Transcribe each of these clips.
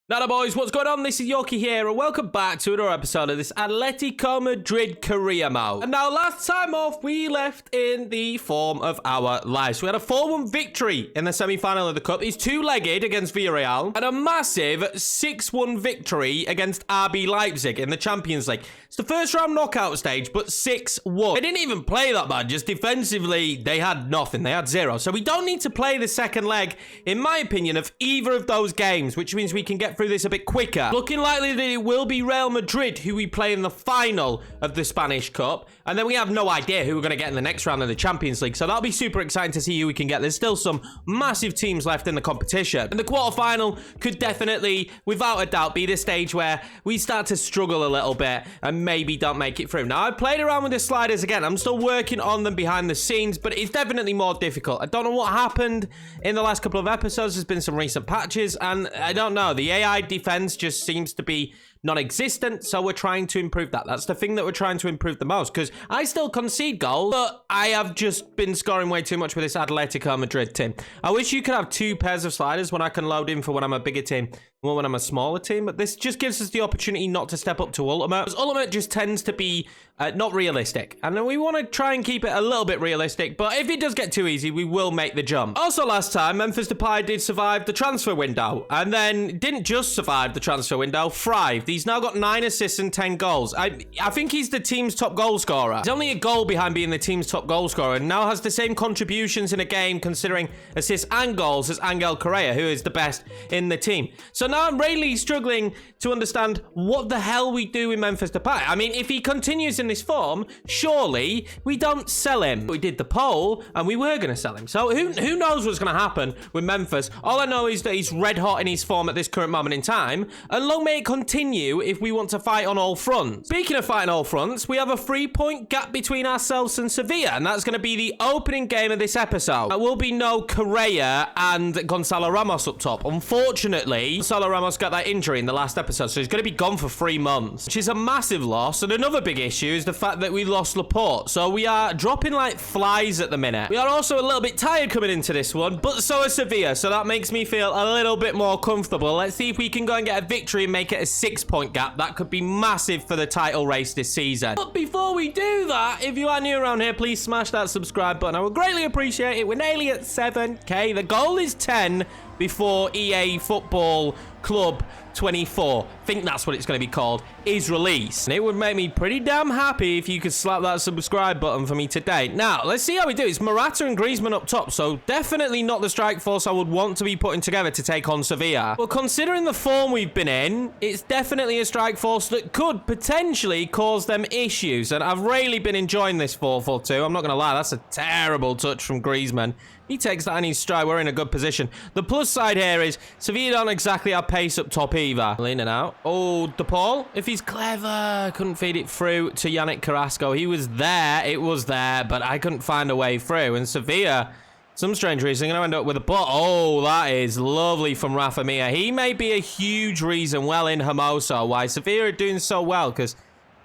Now, boys, what's going on? This is Yorkie here, and welcome back to another episode of this Atletico Madrid career mode. And now, last time off, we left in the form of our lives. We had a 4-1 victory in the semi-final of the Cup. It's two-legged against Villarreal, and a massive 6-1 victory against RB Leipzig in the Champions League. It's the first round knockout stage, but 6-1. They didn't even play that bad. Just defensively, they had nothing. They had 0. So we don't need to play the second leg, in my opinion, of either of those games, which means we can get through this a bit quicker. Looking likely that it will be Real Madrid who we play in the final of the Spanish Cup, and then we have no idea who we're going to get in the next round of the Champions League, so that'll be super exciting to see who we can get. There's still some massive teams left in the competition, and the quarterfinal could definitely, without a doubt, be the stage where we start to struggle a little bit and maybe don't make it through. Now, I've played around with the sliders again. I'm still working on them behind the scenes, but it's definitely more difficult. I don't know what happened in the last couple of episodes. There's been some recent patches, and I don't know. The AI defense just seems to be non-existent, so we're trying to improve that. That's the thing that we're trying to improve the most, because I still concede goals, but I have just been scoring way too much with this Atletico Madrid team. I wish you could have 2 pairs of sliders when I can load in for when I'm a bigger team, or when I'm a smaller team, but this just gives us the opportunity not to step up to Ultimate, because Ultimate just tends to be not realistic, and then we want to try and keep it a little bit realistic, but if it does get too easy, we will make the jump. Also, last time, Memphis Depay did survive the transfer window, and then didn't just survive the transfer window, thrived. He's now got 9 assists and 10 goals. I think he's the team's top goal scorer. He's only a goal behind being the team's top goal scorer, and now has the same contributions in a game, considering assists and goals, as Angel Correa, who is the best in the team. So now I'm really struggling to understand what the hell we do with Memphis Depay. I mean, if he continues in this form, surely we don't sell him. We did the poll, and we were going to sell him. So who knows what's going to happen with Memphis? All I know is that he's red hot in his form at this current moment in time, and long may it continue if we want to fight on all fronts. Speaking of fighting all fronts, we have a 3-point gap between ourselves and Sevilla, and that's going to be the opening game of this episode. There will be no Correa and Gonzalo Ramos up top. Unfortunately, Gonzalo Ramos got that injury in the last episode, so he's going to be gone for 3 months, which is a massive loss. And another big issue is the fact that we lost Laporte, so we are dropping like flies at the minute. We are also a little bit tired coming into this one, but so is Sevilla, so that makes me feel a little bit more comfortable. Let's see if we can go and get a victory and make it a 6-point gap. That could be massive for the title race this season. But before we do that, if you are new around here, please smash that subscribe button. I would greatly appreciate it. We're nearly at 7k. The goal is 10 before EA Football Club 24, I think that's what it's going to be called, is released. And it would make me pretty damn happy if you could slap that subscribe button for me today. Now, let's see how we do. It's Morata and Griezmann up top, so definitely not the strike force I would want to be putting together to take on Sevilla. But considering the form we've been in, it's definitely a strike force that could potentially cause them issues. And I've really been enjoying this 4-4-2. I'm not going to lie, that's a terrible touch from Griezmann. He takes that in his stride. We're in a good position. The plus side here is Sevilla don't exactly have pace up top either. Leaning out. Oh, DePaul, if he's clever. Couldn't feed it through to Yannick Carrasco. He was there. It was there, but I couldn't find a way through. And Sevilla, some strange reason, going to end up with a ball. Oh, that is lovely from Rafa Mir. He may be a huge reason, well in Hermoso, why Sevilla are doing so well. Because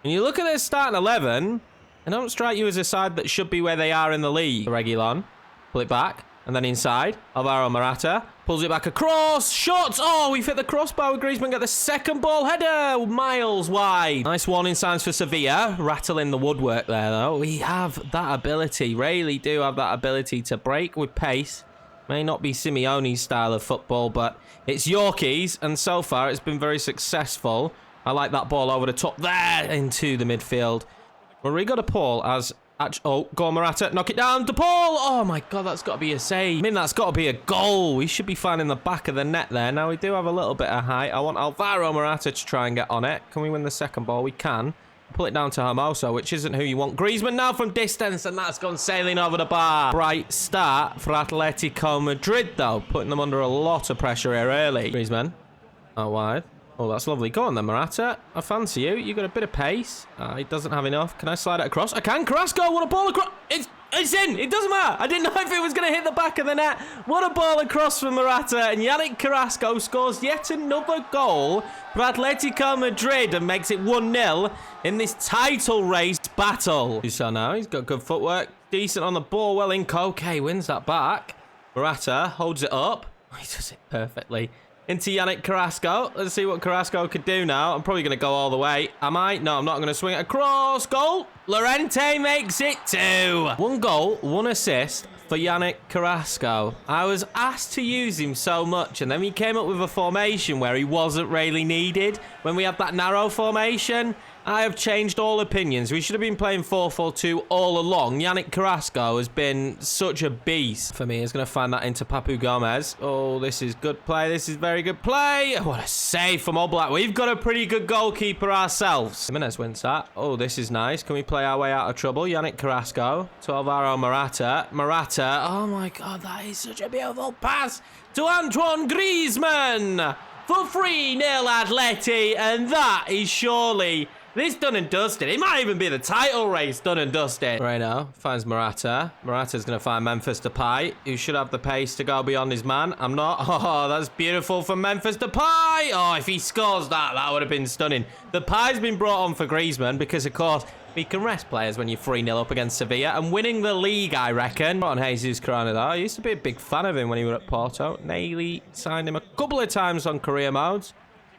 when you look at their starting 11, they don't strike you as a side that should be where they are in the league. Reguilon. Pull it back, and then inside. Alvaro Morata pulls it back across. Shots! Oh, we fit the crossbar with Griezmann. Get the second ball. Header! Miles wide. Nice warning signs for Sevilla. Rattling the woodwork there, though. We have that ability. Really do have that ability to break with pace. May not be Simeone's style of football, but it's Yorkie's, and so far it's been very successful. I like that ball over the top there into the midfield. Rodrigo de Paul as... Oh, go on, Morata. Knock it down. DePaul. Oh, my God. That's got to be a save. I mean, that's got to be a goal. We should be finding the back of the net there. Now, we do have a little bit of height. I want Alvaro Morata to try and get on it. Can we win the second ball? We can. Pull it down to Hermoso, which isn't who you want. Griezmann now from distance, and that's gone sailing over the bar. Bright start for Atletico Madrid, though. Putting them under a lot of pressure here early. Griezmann. Out wide. Oh, that's lovely. Go on then, Morata. I fancy you. You got a bit of pace. He doesn't have enough. Can I slide it across? I can. Carrasco, what a ball across. It's in. It doesn't matter. I didn't know if it was going to hit the back of the net. What a ball across from Morata. And Yannick Carrasco scores yet another goal for Atletico Madrid and makes it 1-0 in this title race battle. So now he's got good footwork. Decent on the ball. Well in. Koke wins that back. Morata holds it up. He does it perfectly. into Yannick Carrasco. Let's see what Carrasco could do now. I'm probably going to go all the way. Am I? No, I'm not going to swing it across. Goal. Llorente makes it 2. 1 goal, 1 assist for Yannick Carrasco. I was asked to use him so much, and then we came up with a formation where he wasn't really needed. When we had that narrow formation, I have changed all opinions. We should have been playing 4-4-2 all along. Yannick Carrasco has been such a beast for me. He's going to find that into Papu Gomez. Oh, this is good play. This is very good play. What a save from Oblak. We've got a pretty good goalkeeper ourselves. Jimenez wins that. Oh, this is nice. Can we play our way out of trouble? Yannick Carrasco to Alvaro Morata. Morata. Oh, my God. That is such a beautiful pass to Antoine Griezmann for 3-0 Atleti. And that is surely... this done and dusted. It might even be the title race done and dusted. Right now, finds Morata. Morata's going to find Memphis Depay, who should have the pace to go beyond his man. I'm not. Oh, that's beautiful from Memphis Depay. Oh, if he scores that, that would have been stunning. Depay's been brought on for Griezmann because, of course, he can rest players when you're 3-0 up against Sevilla and winning the league, I reckon. On Jesus Corona, though. I used to be a big fan of him when he was at Porto. Nearly signed him a couple of times on career modes.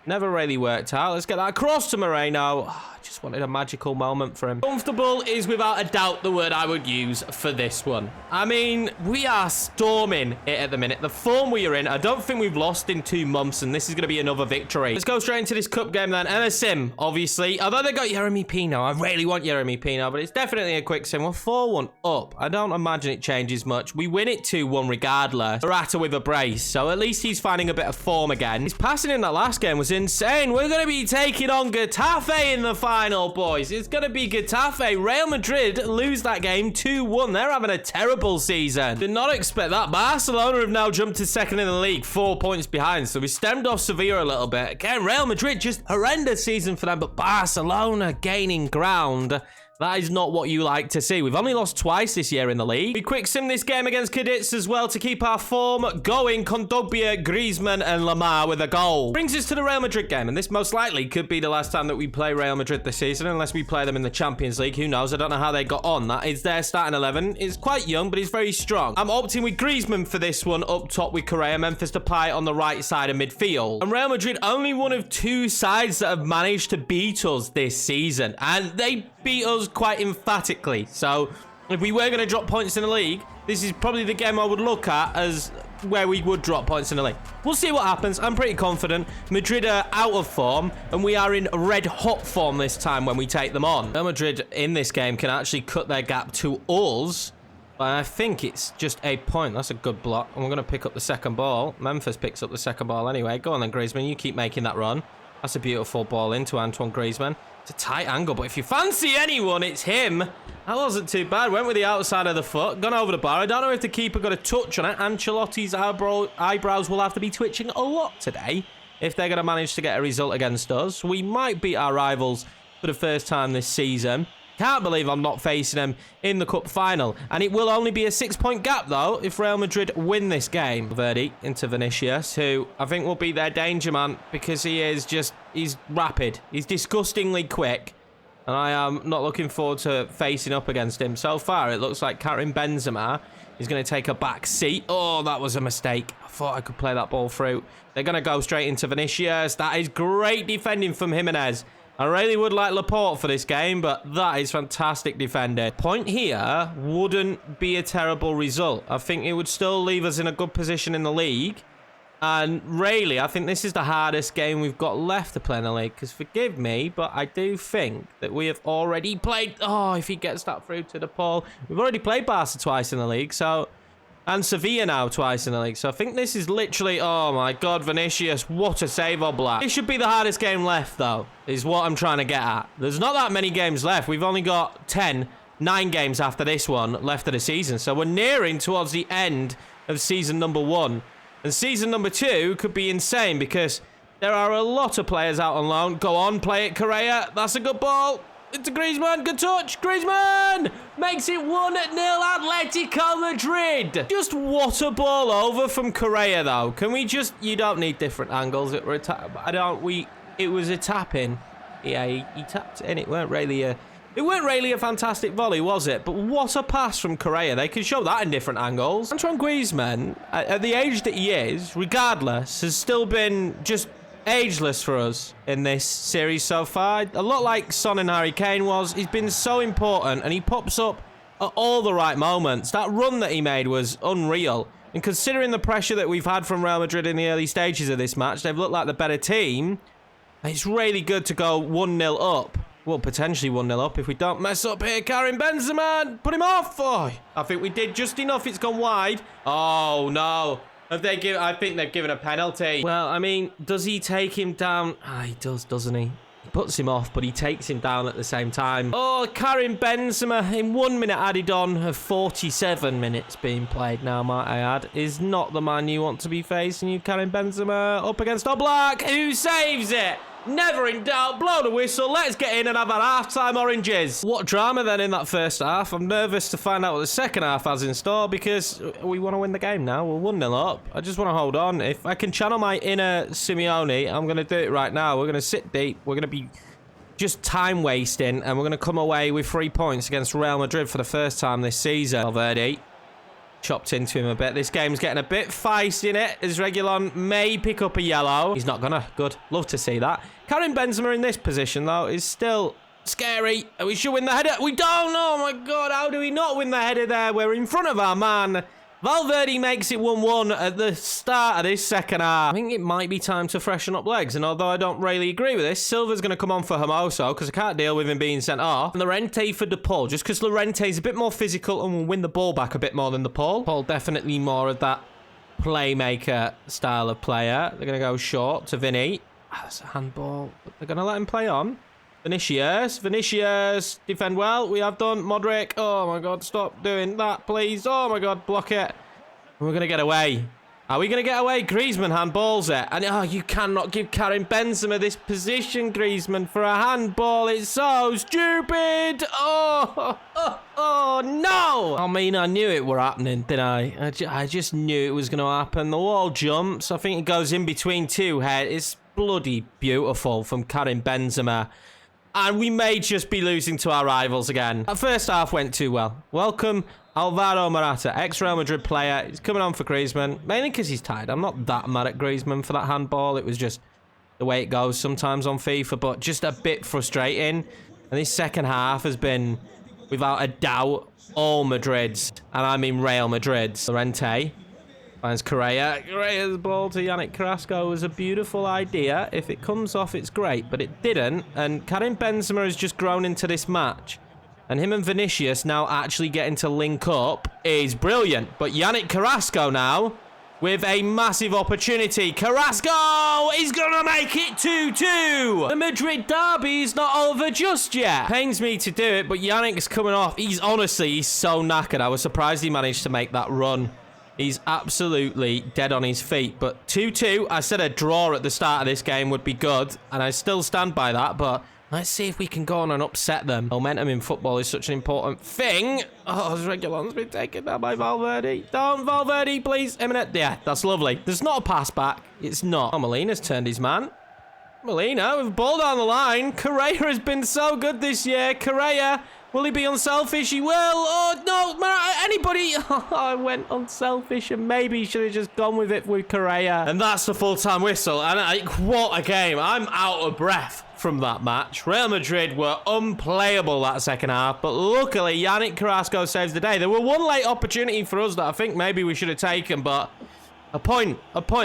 Never really worked out. Let's get that across to Moreno. Oh, I just wanted a magical moment for him. Comfortable is without a doubt the word I would use for this one. I mean, we are storming it at the minute. The form we are in, I don't think we've lost in 2 months, and this is going to be another victory. Let's go straight into this cup game then. MSM, obviously. Although they got Yeremy Pino, I really want Yeremy Pino, but it's definitely a quick sim. We're 4-1 up. I don't imagine it changes much. We win it 2-1 regardless. Morata with a brace, so at least he's finding a bit of form again. His passing in that last game was insane. We're going to be taking on Getafe in the final, boys. It's going to be Getafe. Real Madrid lose that game 2-1. They're having a terrible season. Did not expect that. Barcelona have now jumped to second in the league, 4 points behind. So we stemmed off Sevilla a little bit. Again, Real Madrid, just horrendous season for them, but Barcelona gaining ground. That is not what you like to see. We've only lost twice this year in the league. We quick sim this game against Cadiz as well to keep our form going. Kondogbia, Griezmann and Lamar with a goal. Brings us to the Real Madrid game, and this most likely could be the last time that we play Real Madrid this season, unless we play them in the Champions League. Who knows? I don't know how they got on. That is their starting 11. It's quite young, but he's very strong. I'm opting with Griezmann for this one, up top with Correa, Memphis Depay on the right side of midfield. And Real Madrid only one of 2 sides that have managed to beat us this season, and they beat us quite emphatically. So if we were going to drop points in the league, this is probably the game I would look at as where we would drop points in the league. We'll see what happens. I'm pretty confident. Madrid are out of form, and we are in red hot form this time when we take them on. Real Madrid in this game can actually cut their gap to us, but I think it's just a point. That's a good block, and we're going to pick up the second ball. Memphis picks up the second ball anyway. Go on then, Griezmann. You keep making that run. That's a beautiful ball into Antoine Griezmann. It's a tight angle, but if you fancy anyone, it's him. That wasn't too bad. Went with the outside of the foot. Gone over the bar. I don't know if the keeper got a touch on it. Ancelotti's eyebrows will have to be twitching a lot today if they're going to manage to get a result against us. We might beat our rivals for the first time this season. Can't believe I'm not facing them in the cup final. And it will only be a 6-point gap, though, if Real Madrid win this game. Verdi into Vinicius, who I think will be their danger man because he's rapid. He's disgustingly quick. And I am not looking forward to facing up against him. So far, it looks like Karim Benzema is going to take a back seat. Oh, that was a mistake. I thought I could play that ball through. They're going to go straight into Vinicius. That is great defending from Jimenez. I really would like Laporte for this game, but that is fantastic defending. Point here wouldn't be a terrible result. I think it would still leave us in a good position in the league. And really, I think this is the hardest game we've got left to play in the league. Because forgive me, but I do think that we have already played... Oh, if he gets that through to the pole. We've already played Barca twice in the league, so... And Sevilla now twice in the league. So I think this is literally... Oh my God, Vinicius. What a save, Oblak. This should be the hardest game left, though. Is what I'm trying to get at. There's not that many games left. We've only got 9 games after this one left of the season. So we're nearing towards the end of season number 1. And season number 2 could be insane because there are a lot of players out on loan. Go on, play it, Correa. That's a good ball. It's a Griezmann. Good touch. Griezmann makes it 1-0 Atletico Madrid. Just what a ball over from Correa, though. Can we just... You don't need different angles. It was a tap in. Yeah, he tapped in. It weren't really a It weren't really a fantastic volley, was it? But what a pass from Correa. They can show that in different angles. Antoine Griezmann, at the age that he is, regardless, has still been just ageless for us in this series so far. A lot like Son and Harry Kane was. He's been so important, and he pops up at all the right moments. That run that he made was unreal. And considering the pressure that we've had from Real Madrid in the early stages of this match, they've looked like the better team. It's really good to go 1-0 up. Well, potentially 1-0 up if we don't mess up here. Karim Benzema, put him off. Oh, I think we did just enough. It's gone wide. Oh, no. Have they given? I think they've given a penalty. Well, I mean, does he take him down? Ah, he does, doesn't he? He puts him off, but he takes him down at the same time. Oh, Karim Benzema, in 1 minute added on of 47 minutes being played now, might I add, is not the man you want to be facing. You, Karim Benzema, up against Oblak, who saves it. Never in doubt, blow the whistle, let's get in and have our half-time oranges. What drama then in that first half. I'm nervous to find out what the second half has in store because we want to win the game now. We're 1-0 up. I just want to hold on. If I can channel my inner Simeone, I'm going to do it right now. We're going to sit deep. We're going to be just time wasting and we're going to come away with 3 points against Real Madrid for the first time this season. Valverde chopped into him a bit. This game's getting a bit feisty in it, as Yorkiemann may pick up a yellow. He's not gonna. Good. Love to see that. Karim Benzema in this position, though, is still scary. We should win the header. We don't. Oh, my God. How do we not win the header there? We're in front of our man. Valverde makes it 1-1 at the start of this second half. I think it might be time to freshen up legs, and although I don't really agree with this, Silva's going to come on for Hermoso because I can't deal with him being sent off. And Llorente for De Paul, just because Llorente's a bit more physical and will win the ball back a bit more than De Paul. Paul definitely more of that playmaker style of player. They're going to go short to Vinny. Oh, that's a handball. They're going to let him play on. Vinicius, defend well. We have done. Modric, oh my God, stop doing that, please. Oh my God, block it. We're going to get away. Are we going to get away? Griezmann handballs it. And oh, you cannot give Karim Benzema this position, Griezmann, for a handball. It's so stupid. Oh, no. I mean, I knew it were happening, didn't I? I just knew it was going to happen. The wall jumps. I think it goes in between two heads. It's bloody beautiful from Karim Benzema. And we may just be losing to our rivals again. That first half went too well. Welcome, Alvaro Morata, ex-Real Madrid player. He's coming on for Griezmann, mainly because he's tired. I'm not that mad at Griezmann for that handball. It was just the way it goes sometimes on FIFA, but just a bit frustrating. And this second half has been, without a doubt, all Madrid's. And I mean Real Madrid's. Llorente finds Correa. Correa's ball to Yannick Carrasco was a beautiful idea. If it comes off, it's great, but it didn't. And Karim Benzema has just grown into this match. And him and Vinicius now actually getting to link up is brilliant. But Yannick Carrasco now with a massive opportunity. Carrasco is going to make it 2-2. The Madrid derby is not over just yet. Pains me to do it, but Yannick's coming off. He's so knackered. I was surprised he managed to make that run. He's absolutely dead on his feet. But 2-2, I said a draw at the start of this game would be good. And I still stand by that. But let's see if we can go on and upset them. Momentum in football is such an important thing. Oh, Yorkiemann's been taken down by Valverde. Don't, Valverde, please. Imminent. Yeah, that's lovely. There's not a pass back. It's not. Oh, Molina's turned his man. Molina with a ball down the line. Correa has been so good this year. Correa, will he be unselfish? He will. Oh, no, anybody. Oh, I went unselfish and maybe should have just gone with it with Correa. And that's the full-time whistle. And what a game. I'm out of breath from that match. Real Madrid were unplayable that second half, but luckily Yannick Carrasco saves the day. There were one late opportunity for us that I think maybe we should have taken, but a point.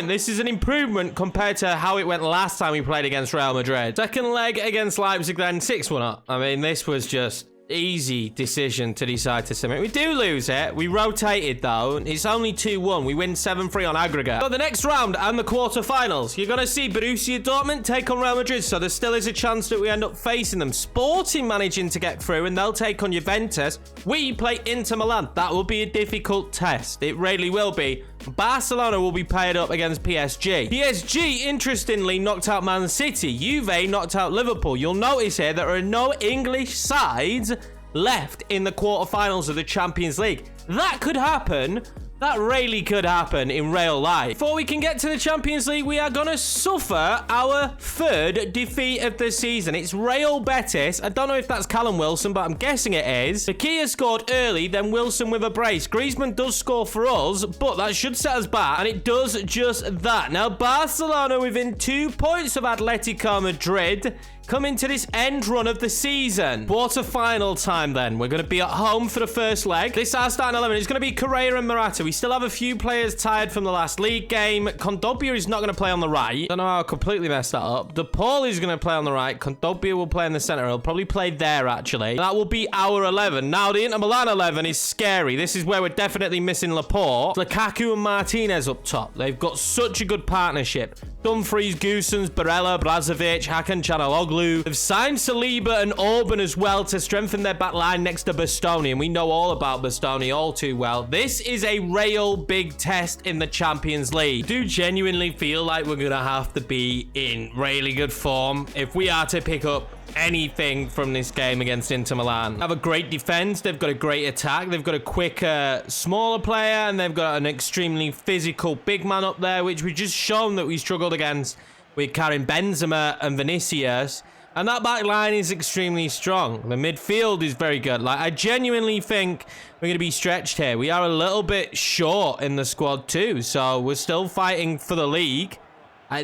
This is an improvement compared to how it went last time we played against Real Madrid. Second leg against Leipzig then, 6-1 up. I mean, this was just easy decision to decide to submit. We do lose it. We rotated though. It's only 2-1. We win 7-3 on aggregate. So the next round and the quarterfinals, you're going to see Borussia Dortmund take on Real Madrid. So there still is a chance that we end up facing them. Sporting managing to get through and they'll take on Juventus. We play Inter Milan. That will be a difficult test. It really will be. Barcelona will be paired up against PSG. PSG, interestingly, knocked out Man City. Juve knocked out Liverpool. You'll notice here there are no English sides left in the quarterfinals of the Champions League. That could happen That really could happen in real life. Before we can get to the Champions League, we are going to suffer our third defeat of the season. It's Real Betis. I don't know if that's Callum Wilson, but I'm guessing it is. Kia scored early, then Wilson with a brace. Griezmann does score for us, but that should set us back, and it does just that. Now, Barcelona within 2 points of Atletico Madrid, coming to this end run of the season. Quarter-final time then. We're going to be at home for the first leg. This is our starting 11. It's going to be Correa and Morata. We still have a few players tired from the last league game. Kondogbia is not going to play on the right. Don't know how I completely messed that up. De Paul is going to play on the right. Kondogbia will play in the center. He'll probably play there, actually. That will be our 11. Now, the Inter Milan 11 is scary. This is where we're definitely missing Laporte. Lukaku and Martinez up top. They've got such a good partnership. Dumfries, Goossens, Barella, Brazovic, Hakan Çalhanoğlu. They've signed Saliba and Orban as well to strengthen their back line next to Bastoni, and we know all about Bastoni all too well. This is a real big test in the Champions League. I do genuinely feel like we're going to have to be in really good form if we are to pick up anything from this game against Inter Milan. They have a great defense. They've got a great attack. They've got a quicker, smaller player, and they've got an extremely physical big man up there, which we've just shown that we struggled against with Karim Benzema and Vinicius. And that back line is extremely strong. The midfield is very good. Like, I genuinely think we're going to be stretched here. We are a little bit short in the squad too, so we're still fighting for the league.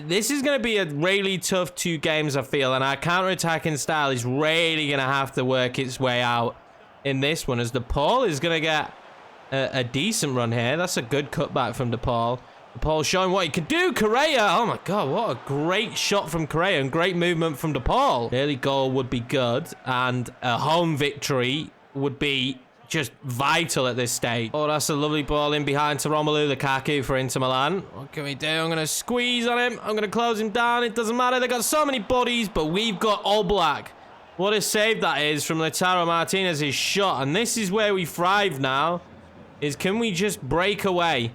This is going to be a really tough 2 games, I feel, and our counter-attacking style is really going to have to work its way out in this one, as De Paul is going to get a decent run here. That's a good cutback from De Paul. De Paul showing what he can do. Correa, oh my God, what a great shot from Correa and great movement from De Paul. Early goal would be good, and a home victory would be just vital at this stage. Oh, that's a lovely ball in behind to Romelu Lukaku for Inter Milan. What can we do? I'm going to squeeze on him. I'm going to close him down. It doesn't matter. They've got so many bodies, but we've got Oblak. What a save that is from Lautaro Martinez's shot. And this is where we thrive now, is can we just break away?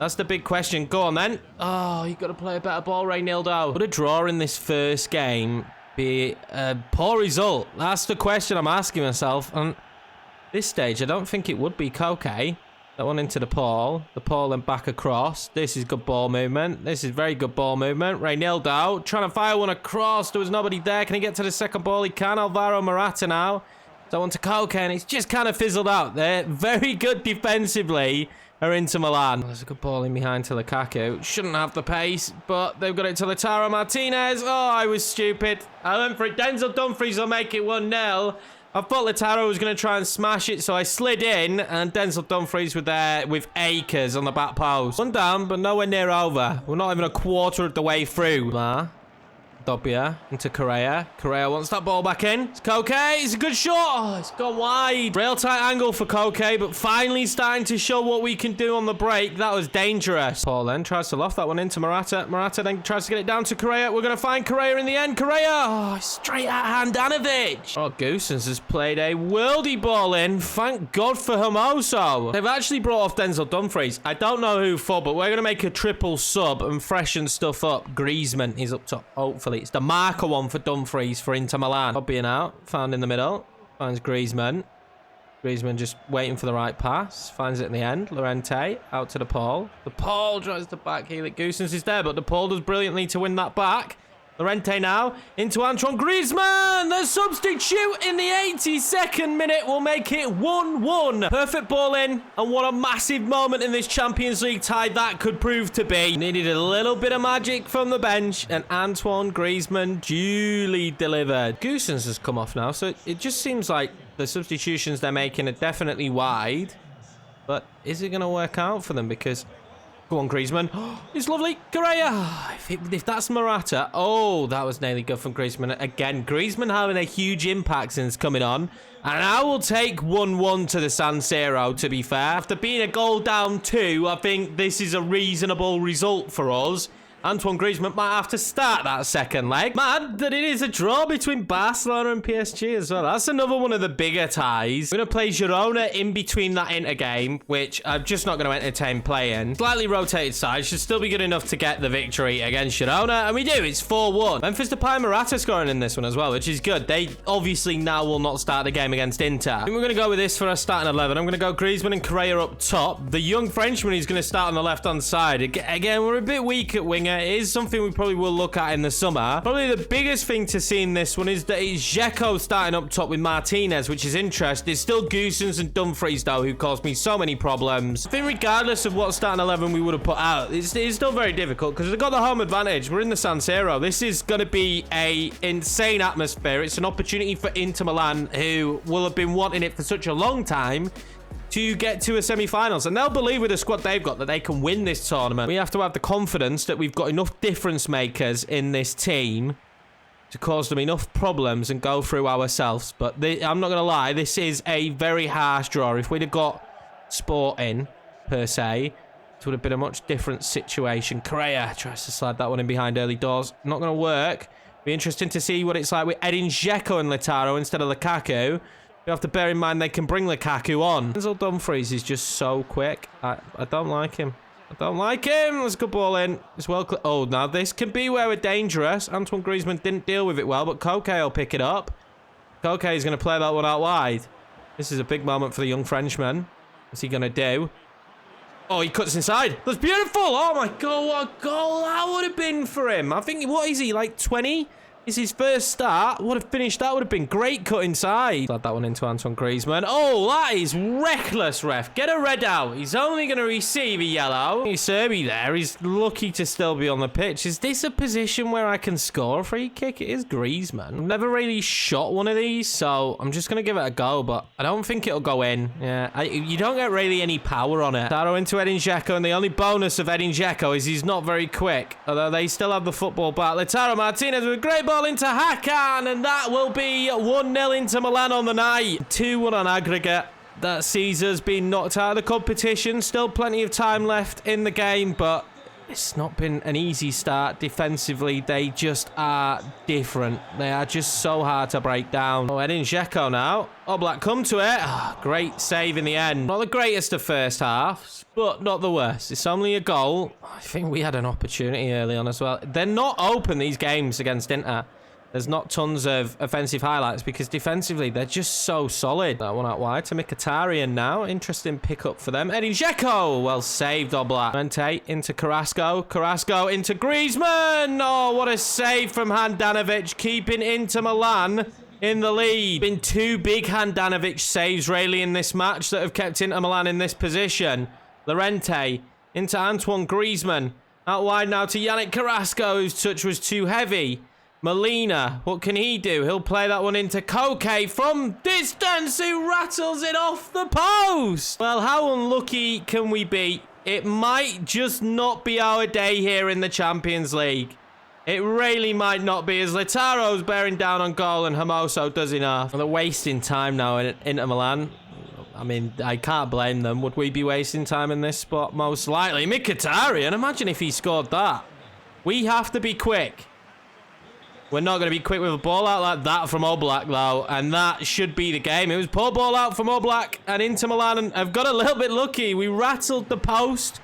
That's the big question. Go on, then. Oh, you've got to play a better ball, Reynaldo. Would a draw in this first game be a poor result? That's the question I'm asking myself. And this stage, I don't think it would be. Koke. That one into De Paul. De Paul then back across. This is good ball movement. This is very good ball movement. Reynaldo trying to fire one across. There was nobody there. Can he get to the second ball? He can. Alvaro Morata now. That one to Koke, and it's just kind of fizzled out there. Very good defensively are Inter Milan. There's a good ball in behind to Lukaku. Shouldn't have the pace, but they've got it to Lautaro Martinez. Oh, I was stupid. I went for it. Denzel Dumfries will make it 1-0. I thought Lautaro was going to try and smash it, so I slid in, and Denzel Dumfries were there with acres on the back post. One down, but nowhere near over. We're not even a quarter of the way through. Dobia into Correa. Correa wants that ball back in. It's Koke. It's a good shot. Oh, it's gone wide. Real tight angle for Koke, but finally starting to show what we can do on the break. That was dangerous. Paul then tries to loft that one into Morata. Morata then tries to get it down to Correa. We're going to find Correa in the end. Correa. Oh, straight at Handanovic. Oh, Goossens has played a worldy ball in. Thank God for Hermoso. They've actually brought off Denzel Dumfries. I don't know who for, but we're going to make a triple sub and freshen stuff up. Griezmann is up top, hopefully. It's the marker one for Dumfries for Inter Milan. Being out, found in the middle. Finds Griezmann. Griezmann just waiting for the right pass. Finds it in the end. Llorente out to De Paul. De Paul tries to back heel it. Goossens is there, but De Paul does brilliantly to win that back. Llorente now into Antoine Griezmann. The substitute in the 82nd minute will make it 1-1. Perfect ball in, and what a massive moment in this Champions League tie that could prove to be. Needed a little bit of magic from the bench, and Antoine Griezmann duly delivered. Goossens has come off now, so it just seems like the substitutions they're making are definitely wide. But is it going to work out for them? Because go on, Griezmann. It's lovely. Correa. If that's Morata. Oh, that was nearly good from Griezmann. Again, Griezmann having a huge impact since coming on. And I will take 1-1 to the San Siro, to be fair. After being a goal down 2, I think this is a reasonable result for us. Antoine Griezmann might have to start that second leg. Mad that it is a draw between Barcelona and PSG as well. That's another one of the bigger ties. We're going to play Girona in between that Inter game, which I'm just not going to entertain playing. Slightly rotated side. Should still be good enough to get the victory against Girona. And we do. It's 4-1. Memphis Depay and Morata scoring in this one as well, which is good. They obviously now will not start the game against Inter. I think we're going to go with this for our starting 11. I'm going to go Griezmann and Correa up top. The young Frenchman who's going to start on the left-hand side. Again, we're a bit weak at winger. It is something we probably will look at in the summer. Probably the biggest thing to see in this one is that it's Dzeko starting up top with Martinez, which is interesting. It's still Goossens and Dumfries, though, who caused me so many problems. I think regardless of what starting 11 we would have put out, it's still very difficult because we've got the home advantage. We're in the San Siro. This is going to be an insane atmosphere. It's an opportunity for Inter Milan, who will have been wanting it for such a long time, to get to a semi-finals, and they'll believe with the squad they've got that they can win this tournament. We have to have the confidence that we've got enough difference makers in this team to cause them enough problems and go through ourselves. But I'm not going to lie, this is a very harsh draw. If we'd have got Sporting, per se, it would have been a much different situation. Correa tries to slide that one in behind early doors. Not going to work. Be interesting to see what it's like with Edin Dzeko and Lautaro instead of Lukaku. You have to bear in mind they can bring Lukaku on. Denzel Dumfries is just so quick. I don't like him. I don't like him. Let's go ball in. It's well. Oh, now this can be where we're dangerous. Antoine Griezmann didn't deal with it well, but Koke will pick it up. Koke is going to play that one out wide. This is a big moment for the young Frenchman. What's he going to do? Oh, he cuts inside. That's beautiful. Oh, my God. What a goal that would have been for him. I think, what is he, like 20? It's his first start. What a finish that would have been. Great cut inside. Slide that one into Antoine Griezmann. Oh, that is reckless, ref. Get a red out. He's only going to receive a yellow. He's Serbi there. He's lucky to still be on the pitch. Is this a position where I can score a free kick? It is Griezmann. I've never really shot one of these, so I'm just going to give it a go, but I don't think it'll go in. Yeah, you don't get really any power on it. Taro into Edin Dzeko, and the only bonus of Edin Dzeko is he's not very quick, although they still have the football back. Lautaro Martinez with a great ball into Hakan, and that will be 1-0 into Milan on the night. 2-1 on aggregate. That sees us being knocked out of the competition. Still plenty of time left in the game, but it's not been an easy start defensively. They just are different. They are just so hard to break down. Oh, Edin Dzeko now. Oblak come to it. Oh, great save in the end. Not the greatest of first halves, but not the worst. It's only a goal. I think we had an opportunity early on as well. They're not open, these games against Inter. There's not tons of offensive highlights because defensively they're just so solid. That one out wide to Mkhitaryan now. Interesting pickup for them. Edin Dzeko. Well saved, Oblak. Mente into Carrasco. Carrasco into Griezmann. Oh, what a save from Handanovic, keeping Inter Milan in the lead. Been two big Handanovic saves really in this match that have kept Inter Milan in this position. Llorente into Antoine Griezmann. Out wide now to Yannick Carrasco, whose touch was too heavy. Molina, what can he do? He'll play that one into Koke from distance, who rattles it off the post. Well, how unlucky can we be? It might just not be our day here in the Champions League. It really might not be, as Lautaro's bearing down on goal and Hermoso does enough. They're wasting time now in Inter Milan. I mean, I can't blame them. Would we be wasting time in this spot? Most likely. Mkhitaryan, imagine if he scored that. We have to be quick. We're not going to be quick with a ball out like that from Oblak, though, and that should be the game. It was poor ball out from Oblak, and Inter Milan have got a little bit lucky. We rattled the post.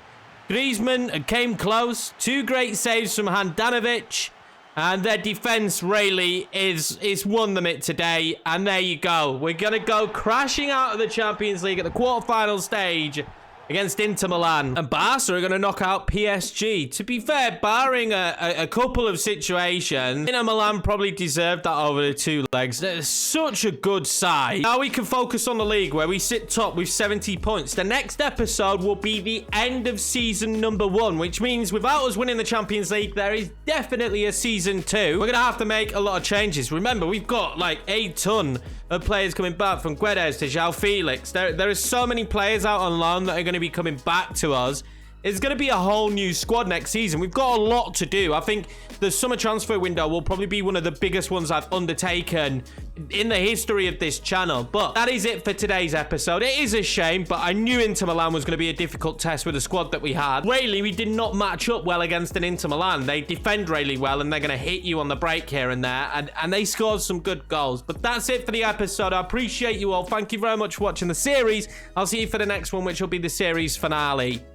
Griezmann came close. Two great saves from Handanovic, and their defense really is won them it today. And there you go. We're going to go crashing out of the Champions League at the quarterfinal stage against Inter Milan. And Barca are going to knock out PSG. To be fair, barring a couple of situations, Inter Milan probably deserved that over the two legs. They're such a good side. Now we can focus on the league, where we sit top with 70 points. The next episode will be the end of season number 1, which means without us winning the Champions League, there is definitely a season 2. We're going to have to make a lot of changes. Remember, we've got like a ton of players coming back, from Guedes to João Felix. There are so many players out on loan that are going to be coming back to us It's going to be a whole new squad next season. We've got a lot to do. I think the summer transfer window will probably be one of the biggest ones I've undertaken in the history of this channel. But that is it for today's episode. It is a shame, but I knew Inter Milan was going to be a difficult test with the squad that we had. Really, we did not match up well against an Inter Milan. They defend really well, and they're going to hit you on the break here and there, and they scored some good goals. But that's it for the episode. I appreciate you all. Thank you very much for watching the series. I'll see you for the next one, which will be the series finale.